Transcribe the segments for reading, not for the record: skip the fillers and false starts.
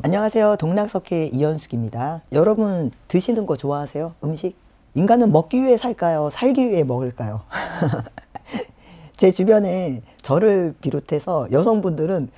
안녕하세요. 동락석회 이현숙입니다. 여러분 드시는 거 좋아하세요? 음식? 인간은 먹기 위해 살까요? 살기 위해 먹을까요? 제 주변에 저를 비롯해서 여성분들은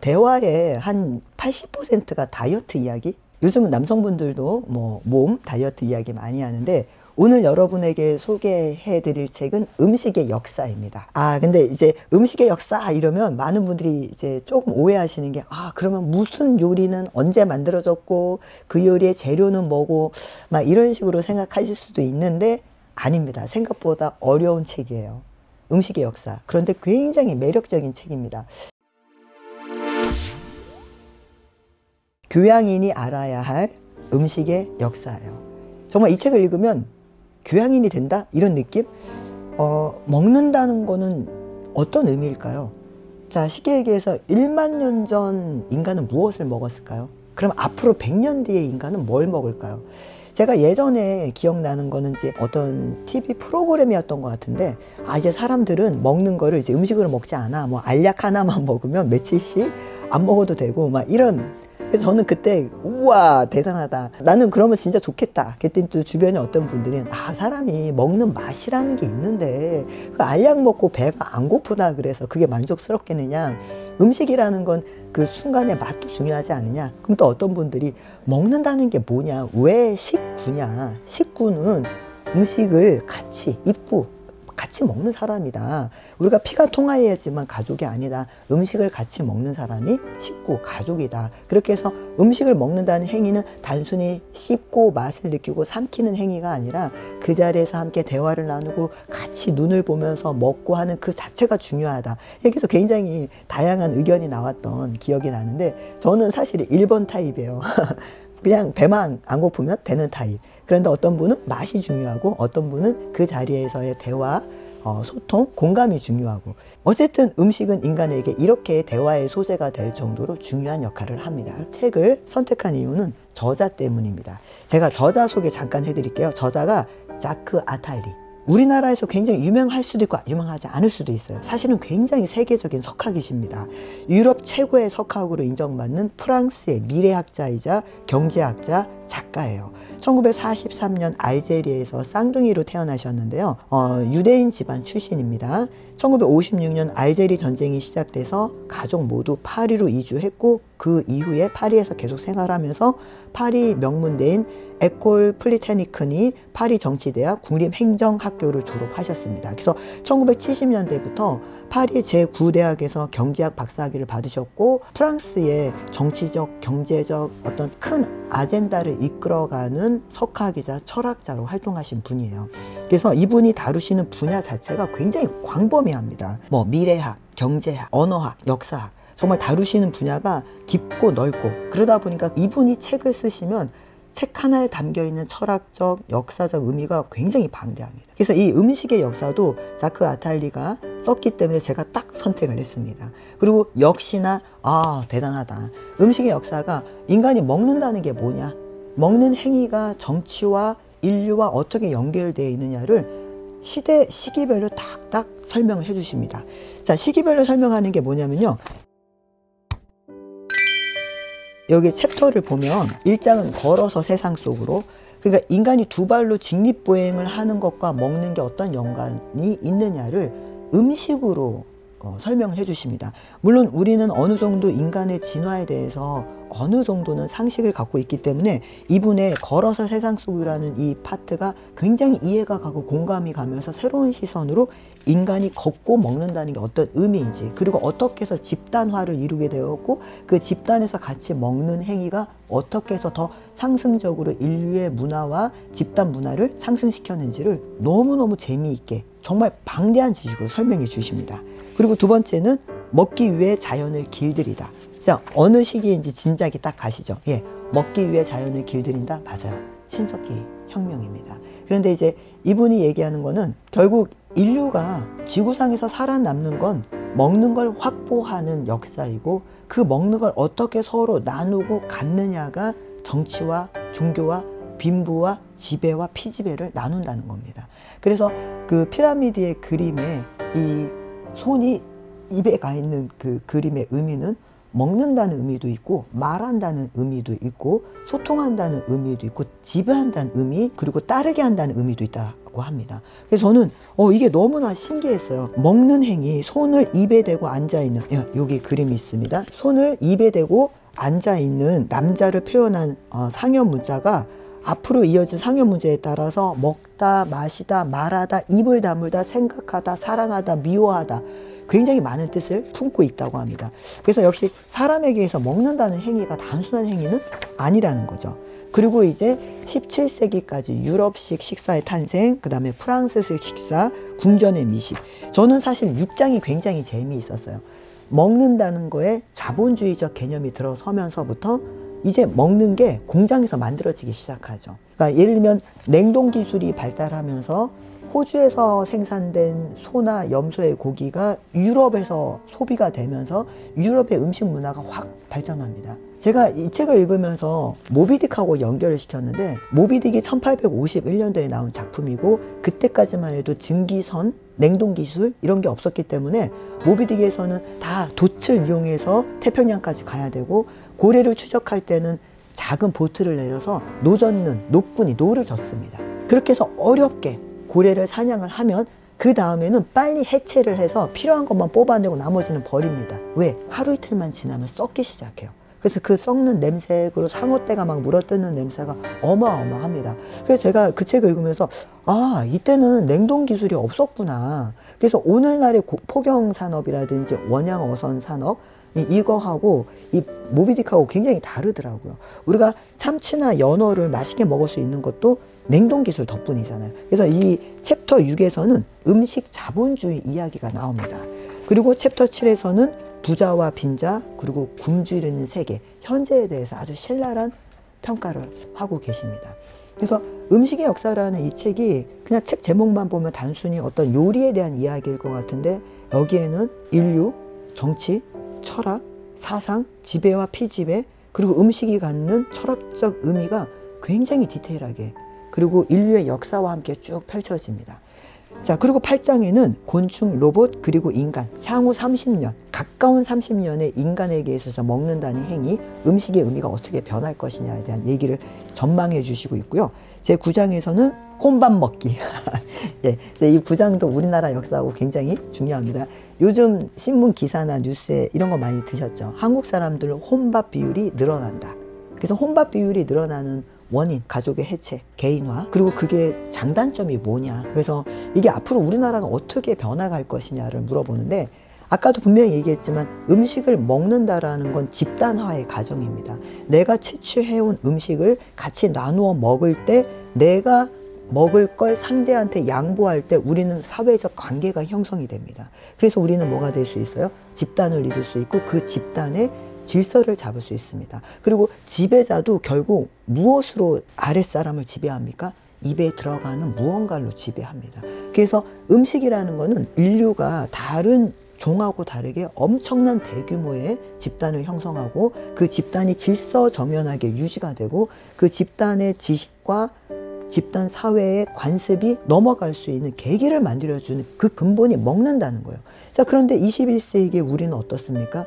대화의 한 80%가 다이어트 이야기? 요즘은 남성분들도 뭐 몸, 다이어트 이야기 많이 하는데 오늘 여러분에게 소개해 드릴 책은 음식의 역사입니다. 근데 이제 음식의 역사 이러면 많은 분들이 이제 조금 오해하시는 게, 그러면 무슨 요리는 언제 만들어졌고, 그 요리의 재료는 뭐고, 막 이런 식으로 생각하실 수도 있는데, 아닙니다. 생각보다 어려운 책이에요. 음식의 역사. 그런데 굉장히 매력적인 책입니다. 교양인이 알아야 할 음식의 역사예요. 정말 이 책을 읽으면 교양인이 된다? 이런 느낌? 먹는다는 거는 어떤 의미일까요? 자, 쉽게 얘기해서 1만 년 전 인간은 무엇을 먹었을까요? 그럼 앞으로 100년 뒤에 인간은 뭘 먹을까요? 제가 예전에 기억나는 거는 이제 어떤 TV 프로그램이었던 것 같은데, 이제 사람들은 먹는 거를 이제 음식으로 먹지 않아. 뭐 알약 하나만 먹으면 며칠씩 안 먹어도 되고, 막 이런. 그래서 저는 그때 우와 대단하다, 나는 그러면 진짜 좋겠다. 그랬더니 또 주변에 어떤 분들은 사람이 먹는 맛이라는 게 있는데 그 알약 먹고 배가 안 고프다 그래서 그게 만족스럽겠느냐, 음식이라는 건 그 순간의 맛도 중요하지 않느냐. 그럼 또 어떤 분들이 먹는다는 게 뭐냐, 왜 식구냐, 식구는 음식을 같이 입고 같이 먹는 사람이다. 우리가 피가 통하여야지만 가족이 아니다. 음식을 같이 먹는 사람이 식구, 가족이다. 그렇게 해서 음식을 먹는다는 행위는 단순히 씹고 맛을 느끼고 삼키는 행위가 아니라 그 자리에서 함께 대화를 나누고 같이 눈을 보면서 먹고 하는 그 자체가 중요하다. 여기서 굉장히 다양한 의견이 나왔던 기억이 나는데, 저는 사실 1번 타입이에요. 그냥 배만 안 고프면 되는 타입. 그런데 어떤 분은 맛이 중요하고 어떤 분은 그 자리에서의 대화, 소통, 공감이 중요하고, 어쨌든 음식은 인간에게 이렇게 대화의 소재가 될 정도로 중요한 역할을 합니다. 책을 선택한 이유는 저자 때문입니다. 제가 저자 소개 잠깐 해드릴게요. 저자가 자크 아탈리. 우리나라에서 굉장히 유명할 수도 있고 유명하지 않을 수도 있어요. 사실은 굉장히 세계적인 석학이십니다. 유럽 최고의 석학으로 인정받는 프랑스의 미래학자이자 경제학자, 작가예요. 1943년 알제리에서 쌍둥이로 태어나셨는데요. 유대인 집안 출신입니다. 1956년 알제리 전쟁이 시작돼서 가족 모두 파리로 이주했고, 그 이후에 파리에서 계속 생활하면서 파리 명문대인 에콜 플리테니크니 파리 정치대학 국립행정학교를 졸업하셨습니다. 그래서 1970년대부터 파리 제9대학에서 경제학 박사학위를 받으셨고, 프랑스의 정치적, 경제적 어떤 큰 아젠다를 이끌어가는 석학이자 철학자로 활동하신 분이에요. 그래서 이분이 다루시는 분야 자체가 굉장히 광범위합니다. 뭐 미래학, 경제학, 언어학, 역사학, 정말 다루시는 분야가 깊고 넓고, 그러다 보니까 이분이 책을 쓰시면 책 하나에 담겨있는 철학적, 역사적 의미가 굉장히 방대합니다. 그래서 이 음식의 역사도 자크 아탈리가 썼기 때문에 제가 딱 선택을 했습니다. 그리고 역시나 대단하다. 음식의 역사가 인간이 먹는다는 게 뭐냐, 먹는 행위가 정치와 인류와 어떻게 연결되어 있느냐를 시기별로 딱딱 설명을 해주십니다. 자, 시기별로 설명하는 게 뭐냐면요, 여기 챕터를 보면 1장은 걸어서 세상 속으로, 그러니까 인간이 두 발로 직립보행을 하는 것과 먹는 게 어떤 연관이 있느냐를 음식으로 설명을 해주십니다. 물론 우리는 어느 정도 인간의 진화에 대해서 어느 정도는 상식을 갖고 있기 때문에 이분의 걸어서 세상 속이라는 이 파트가 굉장히 이해가 가고 공감이 가면서 새로운 시선으로 인간이 걷고 먹는다는 게 어떤 의미인지, 그리고 어떻게 해서 집단화를 이루게 되었고 그 집단에서 같이 먹는 행위가 어떻게 해서 더 상승적으로 인류의 문화와 집단 문화를 상승시켰는지를 너무너무 재미있게 정말 방대한 지식으로 설명해 주십니다. 그리고 두 번째는 먹기 위해 자연을 길들이다. 자, 어느 시기인지 짐작이 딱 가시죠? 예, 먹기 위해 자연을 길들인다? 맞아요. 신석기 혁명입니다. 그런데 이제 이분이 얘기하는 거는 결국 인류가 지구상에서 살아남는 건 먹는 걸 확보하는 역사이고, 그 먹는 걸 어떻게 서로 나누고 갖느냐가 정치와 종교와 빈부와 지배와 피지배를 나눈다는 겁니다. 그래서 그 피라미드의 그림에 이 손이 입에 가 있는 그 그림의 의미는 먹는다는 의미도 있고 말한다는 의미도 있고 소통한다는 의미도 있고 지배한다는 의미 그리고 따르게 한다는 의미도 있다고 합니다. 그래서 저는 이게 너무나 신기했어요. 먹는 행위, 손을 입에 대고 앉아있는, 여기 그림이 있습니다. 손을 입에 대고 앉아있는 남자를 표현한 상형 문자가 앞으로 이어진 상형 문제에 따라서 먹다, 마시다, 말하다, 입을 다물다, 생각하다, 사랑하다, 미워하다 굉장히 많은 뜻을 품고 있다고 합니다. 그래서 역시 사람에게서 먹는다는 행위가 단순한 행위는 아니라는 거죠. 그리고 이제 17세기까지 유럽식 식사의 탄생, 그 다음에 프랑스식 식사, 궁전의 미식. 저는 사실 6장이 굉장히 재미있었어요. 먹는다는 거에 자본주의적 개념이 들어서면서부터 이제 먹는 게 공장에서 만들어지기 시작하죠. 그러니까 예를 들면 냉동 기술이 발달하면서 호주에서 생산된 소나 염소의 고기가 유럽에서 소비가 되면서 유럽의 음식 문화가 확 발전합니다. 제가 이 책을 읽으면서 모비딕하고 연결을 시켰는데 모비딕이 1851년도에 나온 작품이고 그때까지만 해도 증기선, 냉동기술 이런 게 없었기 때문에 모비딕에서는 다 돛을 이용해서 태평양까지 가야 되고 고래를 추적할 때는 작은 보트를 내려서 노 젓는 노꾼이 노를 젓습니다. 그렇게 해서 어렵게 고래를 사냥을 하면 그 다음에는 빨리 해체를 해서 필요한 것만 뽑아내고 나머지는 버립니다. 왜? 하루 이틀만 지나면 썩기 시작해요. 그래서 그 썩는 냄새, 그리고 상어떼가 막 물어뜯는 냄새가 어마어마합니다. 그래서 제가 그 책을 읽으면서 이때는 냉동 기술이 없었구나. 그래서 오늘날의 포경 산업이라든지 원양 어선 산업 이거하고 이 모비딕하고 굉장히 다르더라고요. 우리가 참치나 연어를 맛있게 먹을 수 있는 것도 냉동 기술 덕분이잖아요. 그래서 이 챕터 6에서는 음식 자본주의 이야기가 나옵니다. 그리고 챕터 7에서는 부자와 빈자 그리고 굶주리는 세계, 현재에 대해서 아주 신랄한 평가를 하고 계십니다. 그래서 음식의 역사라는 이 책이 그냥 책 제목만 보면 단순히 어떤 요리에 대한 이야기일 것 같은데 여기에는 인류, 정치, 철학, 사상, 지배와 피지배 그리고 음식이 갖는 철학적 의미가 굉장히 디테일하게 그리고 인류의 역사와 함께 쭉 펼쳐집니다. 자, 그리고 8장에는 곤충, 로봇, 그리고 인간, 향후 30년, 가까운 30년의 인간에게 있어서 먹는다는 행위, 음식의 의미가 어떻게 변할 것이냐에 대한 얘기를 전망해 주시고 있고요. 제 9장에서는 혼밥 먹기. 예, 이 9장도 우리나라 역사하고 굉장히 중요합니다. 요즘 신문 기사나 뉴스에 이런 거 많이 드셨죠. 한국 사람들 혼밥 비율이 늘어난다. 그래서 혼밥 비율이 늘어나는 원인, 가족의 해체, 개인화, 그리고 그게 장단점이 뭐냐. 그래서 이게 앞으로 우리나라가 어떻게 변화갈 것이냐를 물어보는데 아까도 분명히 얘기했지만 음식을 먹는다라는 건 집단화의 과정입니다. 내가 채취해온 음식을 같이 나누어 먹을 때 내가 먹을 걸 상대한테 양보할 때 우리는 사회적 관계가 형성이 됩니다. 그래서 우리는 뭐가 될 수 있어요? 집단을 이룰 수 있고 그 집단의 질서를 잡을 수 있습니다. 그리고 지배자도 결국 무엇으로 아랫사람을 지배합니까? 입에 들어가는 무언가로 지배합니다. 그래서 음식이라는 거는 인류가 다른 종하고 다르게 엄청난 대규모의 집단을 형성하고 그 집단이 질서정연하게 유지가 되고 그 집단의 지식과 집단 사회의 관습이 넘어갈 수 있는 계기를 만들어주는 그 근본이 먹는다는 거예요. 자, 그런데 21세기에 우리는 어떻습니까?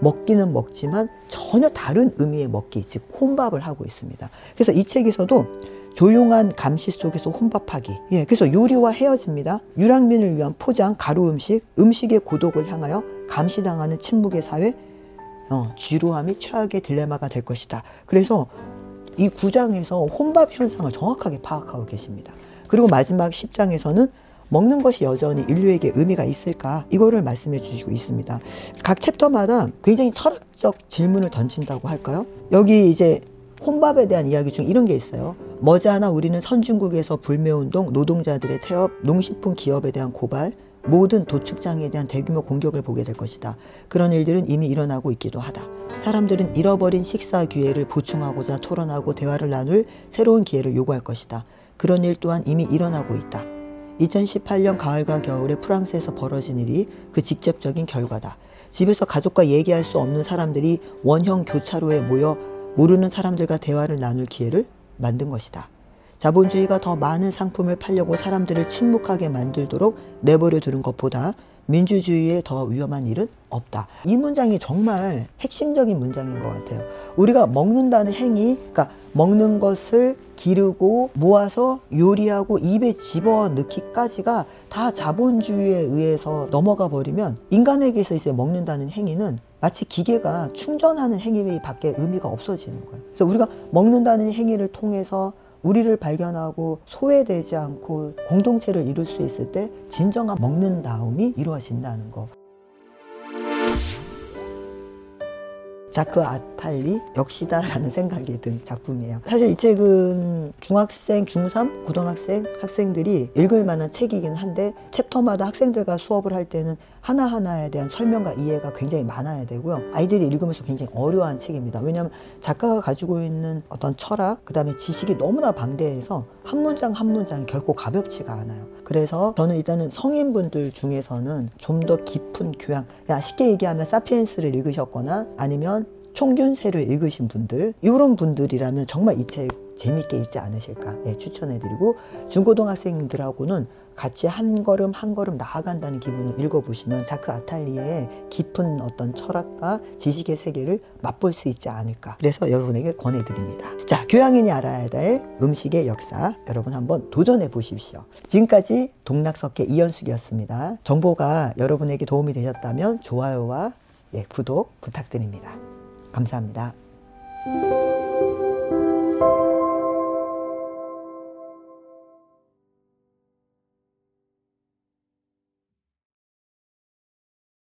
먹기는 먹지만 전혀 다른 의미의 먹기, 즉 혼밥을 하고 있습니다. 그래서 이 책에서도 조용한 감시 속에서 혼밥하기. 그래서 요리와 헤어집니다. 유랑민을 위한 포장, 가루 음식, 음식의 고독을 향하여 감시당하는 침묵의 사회, 지루함이 최악의 딜레마가 될 것이다. 그래서 이 9장에서 혼밥 현상을 정확하게 파악하고 계십니다. 그리고 마지막 10장에서는 먹는 것이 여전히 인류에게 의미가 있을까? 이거를 말씀해 주시고 있습니다. 각 챕터마다 굉장히 철학적 질문을 던진다고 할까요? 여기 이제 혼밥에 대한 이야기 중 이런 게 있어요. 머지않아 우리는 선진국에서 불매운동, 노동자들의 태업, 농식품 기업에 대한 고발, 모든 도축장에 대한 대규모 공격을 보게 될 것이다. 그런 일들은 이미 일어나고 있기도 하다. 사람들은 잃어버린 식사 기회를 보충하고자 토론하고 대화를 나눌 새로운 기회를 요구할 것이다. 그런 일 또한 이미 일어나고 있다. 2018년 가을과 겨울에 프랑스에서 벌어진 일이 그 직접적인 결과다. 집에서 가족과 얘기할 수 없는 사람들이 원형 교차로에 모여 모르는 사람들과 대화를 나눌 기회를 만든 것이다. 자본주의가 더 많은 상품을 팔려고 사람들을 침묵하게 만들도록 내버려 두는 것보다 민주주의에 더 위험한 일은 없다. 이 문장이 정말 핵심적인 문장인 것 같아요. 우리가 먹는다는 행위, 그러니까 먹는 것을 기르고 모아서 요리하고 입에 집어넣기까지가 다 자본주의에 의해서 넘어가 버리면 인간에게서 이제 먹는다는 행위는 마치 기계가 충전하는 행위밖에 의미가 없어지는 거예요. 그래서 우리가 먹는다는 행위를 통해서 우리를 발견하고 소외되지 않고 공동체를 이룰 수 있을 때 진정한 먹는다움이 이루어진다는 거. 자크 아탈리 역시다라는 생각이 든 작품이에요. 사실 이 책은 중학생, 중3, 고등학생, 학생들이 읽을 만한 책이긴 한데 챕터마다 학생들과 수업을 할 때는 하나하나에 대한 설명과 이해가 굉장히 많아야 되고요. 아이들이 읽으면서 굉장히 어려워한 책입니다. 왜냐하면 작가가 가지고 있는 어떤 철학, 그 다음에 지식이 너무나 방대해서 한 문장 한 문장이 결코 가볍지가 않아요. 그래서 저는 일단은 성인분들 중에서는 좀 더 깊은 교양, 쉽게 얘기하면 사피엔스를 읽으셨거나 아니면 총균세를 읽으신 분들, 이런 분들이라면 정말 이 책 재밌게 읽지 않으실까 추천해드리고, 중고등학생들하고는 같이 한 걸음 한 걸음 나아간다는 기분을 읽어보시면 자크 아탈리의 깊은 어떤 철학과 지식의 세계를 맛볼 수 있지 않을까, 그래서 여러분에게 권해드립니다. 자, 교양인이 알아야 될 음식의 역사, 여러분 한번 도전해 보십시오. 지금까지 동락석계 이현숙이었습니다. 정보가 여러분에게 도움이 되셨다면 좋아요와 구독 부탁드립니다. 감사합니다.